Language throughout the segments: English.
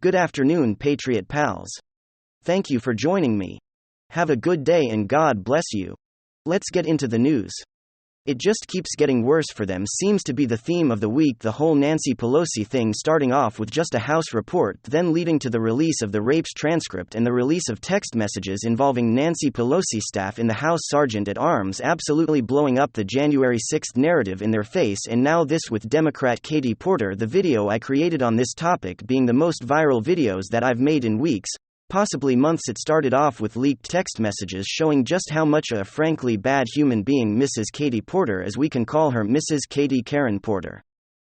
Good afternoon, Patriot pals. Thank you for joining me. Have a good day and God bless you. Let's get into the news. It just keeps getting worse for them seems to be the theme of the week. The whole Nancy Pelosi thing, starting off with just a House report, then leading to the release of the rapes transcript and the release of text messages involving Nancy Pelosi staff in the House Sergeant at Arms, absolutely blowing up the January 6th narrative in their face. And now this with Democrat Katie Porter, the video I created on this topic being the most viral videos that I've made in weeks, possibly months. It started off with leaked text messages showing just how much a frankly bad human being Mrs. Katie Porter, as we can call her, Mrs. Katie Karen Porter.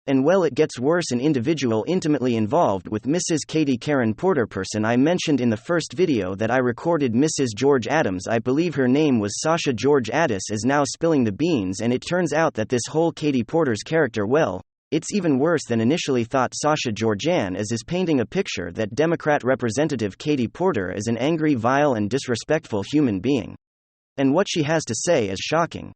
And well, it gets worse. An individual intimately involved with Mrs. Katie Karen Porter, person I mentioned in the first video that I recorded, Mrs. George Adams, I believe her name was Sasha George Addis, is now spilling the beans. And it turns out that this whole Katie Porter's character, well, it's even worse than initially thought. Sasha Georgian is painting a picture that Democrat Representative Katie Porter is an angry, vile, and disrespectful human being. And what she has to say is shocking.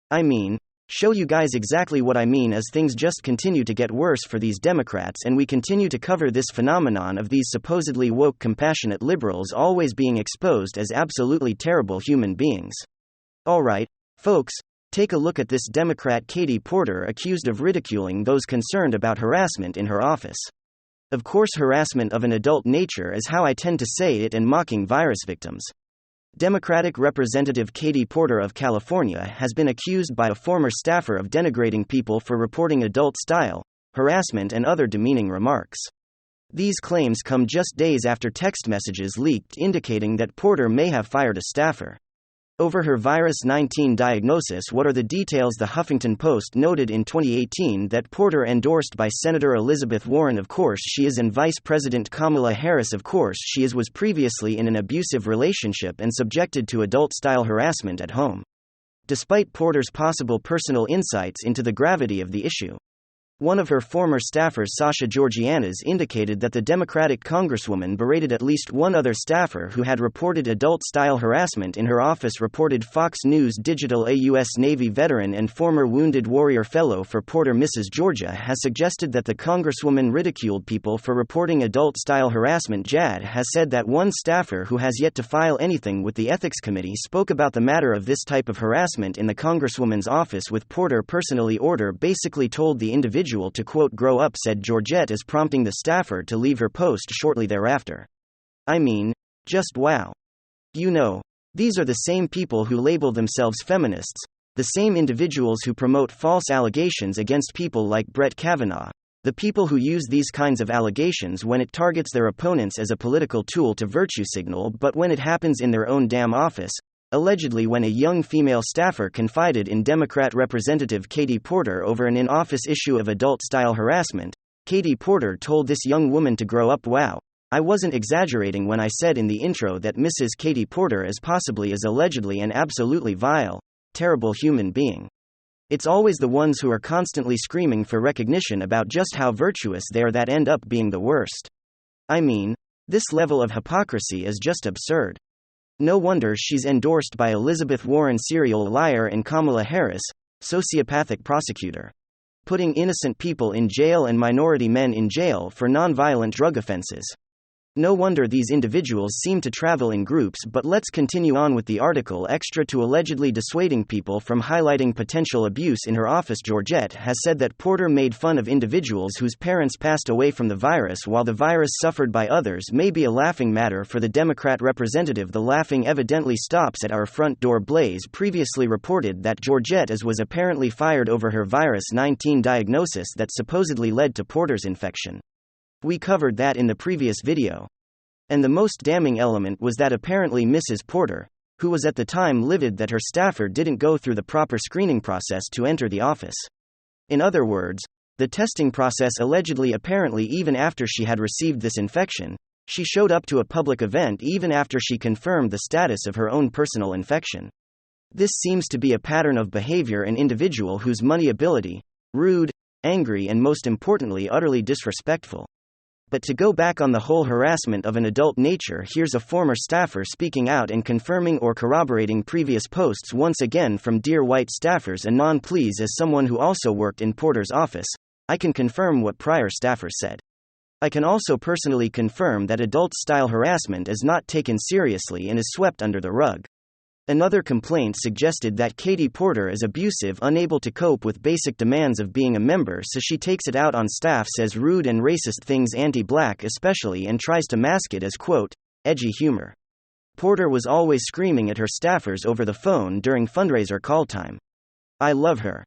I mean, show you guys exactly what I mean, as things just continue to get worse for these Democrats, and we continue to cover this phenomenon of these supposedly woke, compassionate liberals always being exposed as absolutely terrible human beings. Alright, folks. Take a look at this Democrat Katie Porter accused of ridiculing those concerned about harassment in her office. Of course, harassment of an adult nature is how I tend to say it, and mocking virus victims. Democratic Representative Katie Porter of California has been accused by a former staffer of denigrating people for reporting adult-style harassment and other demeaning remarks. These claims come just days after text messages leaked indicating that Porter may have fired a staffer over her virus-19 diagnosis. What are the details? The Huffington Post noted in 2018 that Porter, endorsed by Senator Elizabeth Warren, of course she is, and Vice President Kamala Harris, of course she is, was previously in an abusive relationship and subjected to adult-style harassment at home. Despite Porter's possible personal insights into the gravity of the issue, one of her former staffers, Sasha Georgianas, indicated that the Democratic Congresswoman berated at least one other staffer who had reported adult-style harassment in her office, reported Fox News Digital. A U.S. Navy veteran and former Wounded Warrior Fellow for Porter, Mrs. Georgia, has suggested that the Congresswoman ridiculed people for reporting adult-style harassment. JAD has said that one staffer who has yet to file anything with the Ethics Committee spoke about the matter of this type of harassment in the Congresswoman's office, with Porter personally basically told the individual to, quote, grow up, said Georgette, is prompting the staffer to leave her post shortly thereafter. I mean, just wow. You know, these are the same people who label themselves feminists, the same individuals who promote false allegations against people like Brett Kavanaugh, the people who use these kinds of allegations when it targets their opponents as a political tool to virtue signal, but when it happens in their own damn office. Allegedly, when a young female staffer confided in Democrat Representative Katie Porter over an in-office issue of adult-style harassment, Katie Porter told this young woman to grow up. Wow. I wasn't exaggerating when I said in the intro that Mrs. Katie Porter is allegedly an absolutely vile, terrible human being. It's always the ones who are constantly screaming for recognition about just how virtuous they are that end up being the worst. I mean, this level of hypocrisy is just absurd. No wonder she's endorsed by Elizabeth Warren, serial liar, and Kamala Harris, sociopathic prosecutor, putting innocent people in jail and minority men in jail for nonviolent drug offenses. No wonder these individuals seem to travel in groups. But let's continue on with the article. Extra to allegedly dissuading people from highlighting potential abuse in her office, Georgette has said that Porter made fun of individuals whose parents passed away from the virus, while the virus suffered by others may be a laughing matter for the Democrat representative. The laughing evidently stops at our front door. Blaze previously reported that Georgette was apparently fired over her virus-19 diagnosis that supposedly led to Porter's infection. We covered that in the previous video. And the most damning element was that apparently Mrs. Porter, who was at the time livid that her staffer didn't go through the proper screening process to enter the office. In other words, the testing process apparently even after she had received this infection, she showed up to a public event even after she confirmed the status of her own personal infection. This seems to be a pattern of behavior an individual whose money ability, rude, angry, and most importantly utterly disrespectful. But to go back on the whole harassment of an adult nature, here's a former staffer speaking out and confirming or corroborating previous posts once again from Dear White Staffers. Anon, please, as someone who also worked in Porter's office, I can confirm what prior staffers said. I can also personally confirm that adult-style harassment is not taken seriously and is swept under the rug. Another complaint suggested that Katie Porter is abusive, unable to cope with basic demands of being a member, so she takes it out on staff, says rude and racist things, anti-black especially, and tries to mask it as, quote, edgy humor. Porter was always screaming at her staffers over the phone during fundraiser call time. I love her.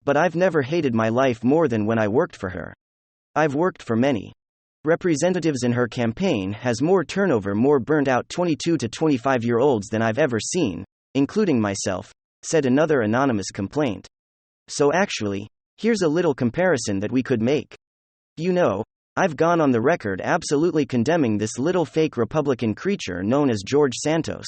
But I've never hated my life more than when I worked for her. I've worked for many representatives, and her campaign has more turnover, more burnt out 22 to 25-year-olds than I've ever seen, including myself, said another anonymous complaint. So actually, here's a little comparison that we could make. You know, I've gone on the record absolutely condemning this little fake Republican creature known as George Santos.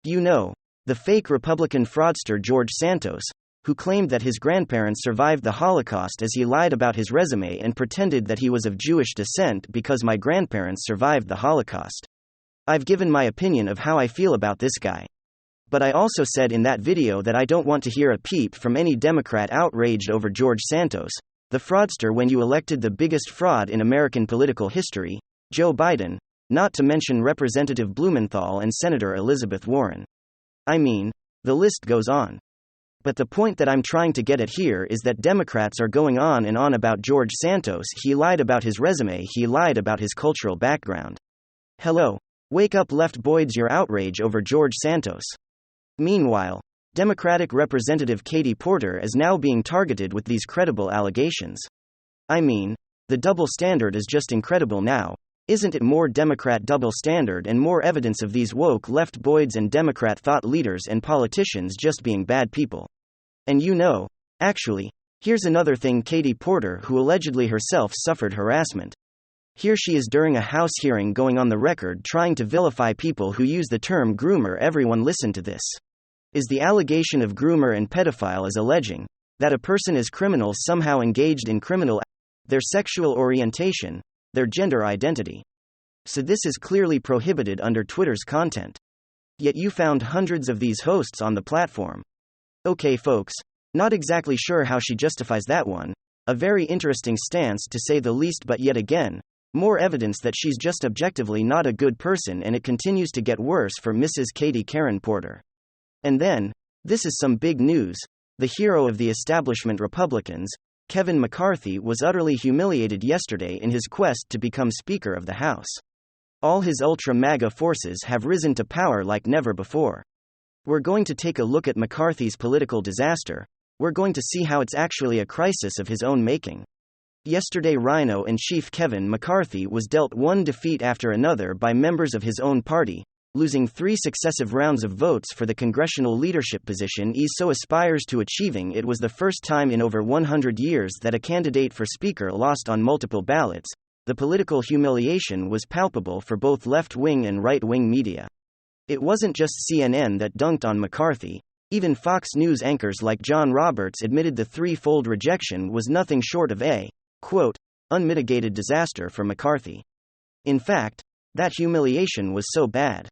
You know, the fake Republican fraudster George Santos, who claimed that his grandparents survived the Holocaust as he lied about his resume and pretended that he was of Jewish descent because my grandparents survived the Holocaust. I've given my opinion of how I feel about this guy. But I also said in that video that I don't want to hear a peep from any Democrat outraged over George Santos, the fraudster, when you elected the biggest fraud in American political history, Joe Biden, not to mention Representative Blumenthal and Senator Elizabeth Warren. I mean, the list goes on. But the point that I'm trying to get at here is that Democrats are going on and on about George Santos. He lied about his resume, he lied about his cultural background. Hello, wake up, left boys, your outrage over George Santos. Meanwhile, Democratic Representative Katie Porter is now being targeted with these credible allegations. I mean, the double standard is just incredible now. Isn't it more Democrat double standard and more evidence of these woke left boys and Democrat thought leaders and politicians just being bad people? And you know, actually, here's another thing: Katie Porter, who allegedly herself suffered harassment. Here she is during a House hearing going on the record trying to vilify people who use the term groomer. Everyone listen to this. Is the allegation of groomer and pedophile is alleging that a person is criminal, somehow engaged in criminal acts, their sexual orientation, their gender identity. So this is clearly prohibited under Twitter's content. Yet you found hundreds of these hosts on the platform. Okay folks, not exactly sure how she justifies that one. A very interesting stance to say the least, but yet again, more evidence that she's just objectively not a good person, and it continues to get worse for Mrs. Katie Karen Porter. And then, this is some big news. The hero of the establishment Republicans, Kevin McCarthy, was utterly humiliated yesterday in his quest to become Speaker of the House. All his ultra-MAGA forces have risen to power like never before. We're going to take a look at McCarthy's political disaster. We're going to see how it's actually a crisis of his own making. Yesterday, Rhino in Chief Kevin McCarthy was dealt one defeat after another by members of his own party, losing 3 successive rounds of votes for the congressional leadership position he so aspires to achieving. It was the first time in over 100 years that a candidate for Speaker lost on multiple ballots. The political humiliation was palpable for both left-wing and right-wing media. It wasn't just CNN that dunked on McCarthy. Even Fox News anchors like John Roberts admitted the threefold rejection was nothing short of a, quote, unmitigated disaster for McCarthy. In fact, that humiliation was so bad.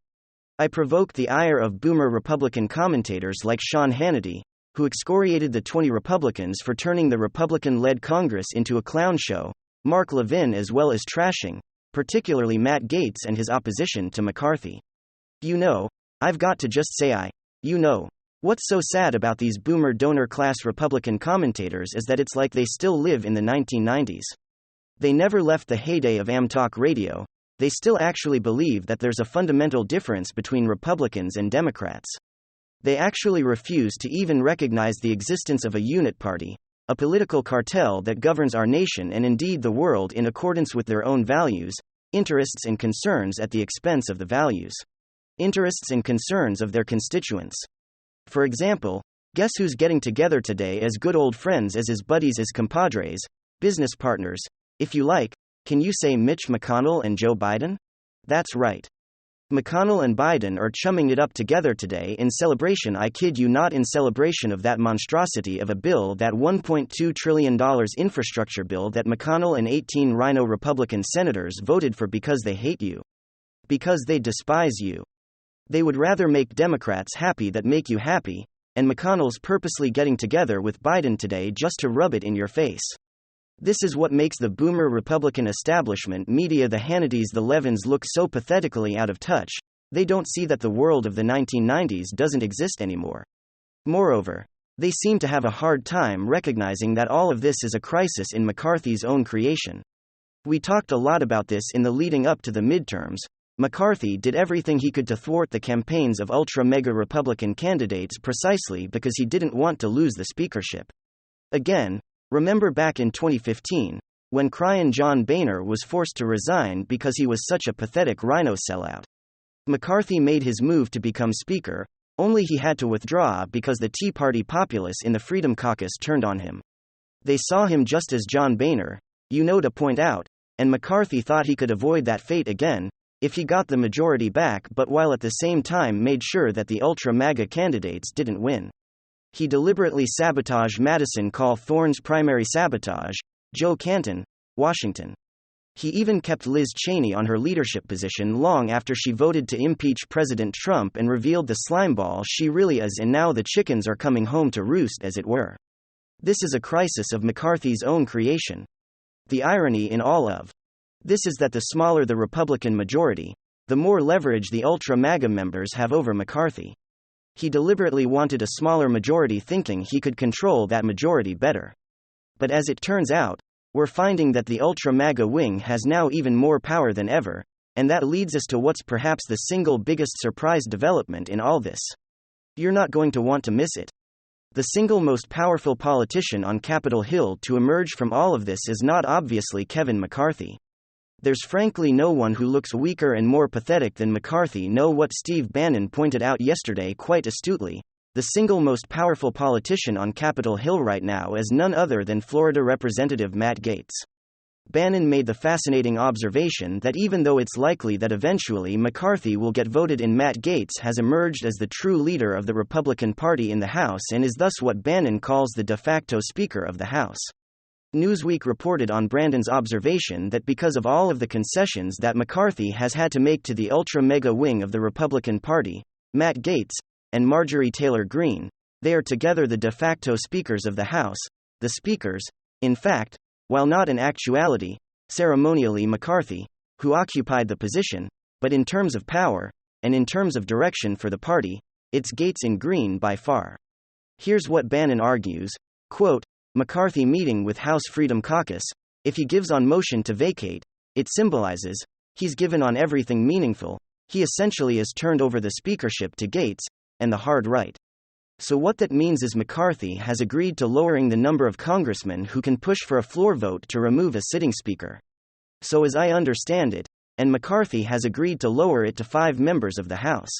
I provoked the ire of boomer Republican commentators like Sean Hannity, who excoriated the 20 Republicans for turning the Republican-led Congress into a clown show, Mark Levin, as well as trashing, particularly Matt Gaetz and his opposition to McCarthy. You know, I've got to just say what's so sad about these boomer donor-class Republican commentators is that it's like they still live in the 1990s. They never left the heyday of AM-talk radio. They still actually believe that there's a fundamental difference between Republicans and Democrats. They actually refuse to even recognize the existence of a unit party, a political cartel that governs our nation and indeed the world in accordance with their own values, interests and concerns at the expense of the values, interests and concerns of their constituents. For example, guess who's getting together today as good old friends, as his buddies, as compadres, business partners, if you like? Can you say Mitch McConnell and Joe Biden? That's right. McConnell and Biden are chumming it up together today in celebration, I kid you not, in celebration of that monstrosity of a bill, that $1.2 trillion infrastructure bill that McConnell and 18 Rhino Republican senators voted for because they hate you. Because they despise you. They would rather make Democrats happy that make you happy, and McConnell's purposely getting together with Biden today just to rub it in your face. This is what makes the boomer Republican establishment media, the Hannitys, the Levins, look so pathetically out of touch. They don't see that the world of the 1990s doesn't exist anymore. Moreover, they seem to have a hard time recognizing that all of this is a crisis in McCarthy's own creation. We talked a lot about this in the leading up to the midterms. McCarthy did everything he could to thwart the campaigns of ultra-mega Republican candidates precisely because he didn't want to lose the speakership. Again, remember back in 2015, when Cryan John Boehner was forced to resign because he was such a pathetic rhino sellout. McCarthy made his move to become speaker, only he had to withdraw because the Tea Party populace in the Freedom Caucus turned on him. They saw him just as John Boehner, to point out, and McCarthy thought he could avoid that fate again, if he got the majority back, but while at the same time made sure that the ultra-MAGA candidates didn't win. He deliberately sabotaged Madison Cawthorn's primary sabotage, Joe Canton, Washington. He even kept Liz Cheney on her leadership position long after she voted to impeach President Trump and revealed the slimeball she really is, and now the chickens are coming home to roost, as it were. This is a crisis of McCarthy's own creation. The irony in all of this is that the smaller the Republican majority, the more leverage the ultra-MAGA members have over McCarthy. He deliberately wanted a smaller majority, thinking he could control that majority better. But as it turns out, we're finding that the ultra-MAGA wing has now even more power than ever, and that leads us to what's perhaps the single biggest surprise development in all this. You're not going to want to miss it. The single most powerful politician on Capitol Hill to emerge from all of this is not obviously Kevin McCarthy. There's frankly no one who looks weaker and more pathetic than McCarthy. Know what Steve Bannon pointed out yesterday quite astutely. The single most powerful politician on Capitol Hill right now is none other than Florida Representative Matt Gaetz. Bannon made the fascinating observation that even though it's likely that eventually McCarthy will get voted in, Matt Gaetz has emerged as the true leader of the Republican Party in the House and is thus what Bannon calls the de facto Speaker of the House. Newsweek reported on Brandon's observation that because of all of the concessions that McCarthy has had to make to the ultra-mega wing of the Republican Party, Matt Gaetz, and Marjorie Taylor Greene, they are together the de facto speakers of the House, the speakers, in fact, while not in actuality, ceremonially McCarthy, who occupied the position, but in terms of power, and in terms of direction for the party, it's Gaetz and Greene by far. Here's what Bannon argues, quote, McCarthy meeting with House Freedom Caucus, if he gives on motion to vacate, it symbolizes, he's given on everything meaningful, he essentially has turned over the speakership to Gaetz, and the hard right. So what that means is McCarthy has agreed to lowering the number of congressmen who can push for a floor vote to remove a sitting speaker. So as I understand it, and McCarthy has agreed to lower it to 5 members of the House.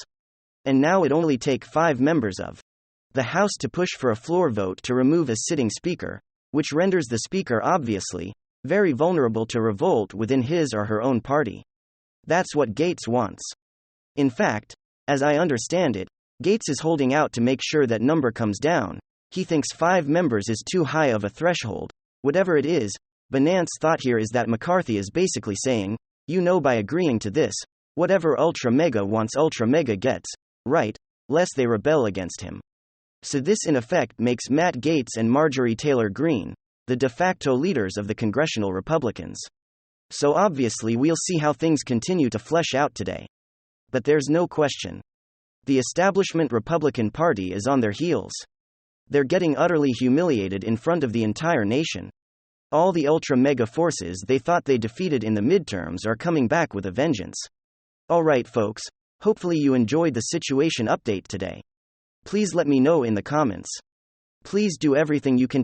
And now it only take 5 members of the House to push for a floor vote to remove a sitting speaker, which renders the speaker obviously very vulnerable to revolt within his or her own party. That's what Gaetz wants. In fact, as I understand it, Gaetz is holding out to make sure that number comes down. He thinks 5 members is too high of a threshold. Whatever it is, Bannon's thought here is that McCarthy is basically saying, by agreeing to this, whatever ultra-mega wants ultra-mega gets, right, lest they rebel against him. So this in effect makes Matt Gaetz and Marjorie Taylor Greene the de facto leaders of the congressional Republicans. So obviously we'll see how things continue to flesh out today. But there's no question. The establishment Republican Party is on their heels. They're getting utterly humiliated in front of the entire nation. All the ultra-mega forces they thought they defeated in the midterms are coming back with a vengeance. Alright folks, hopefully you enjoyed the situation update today. Please let me know in the comments. Please do everything you can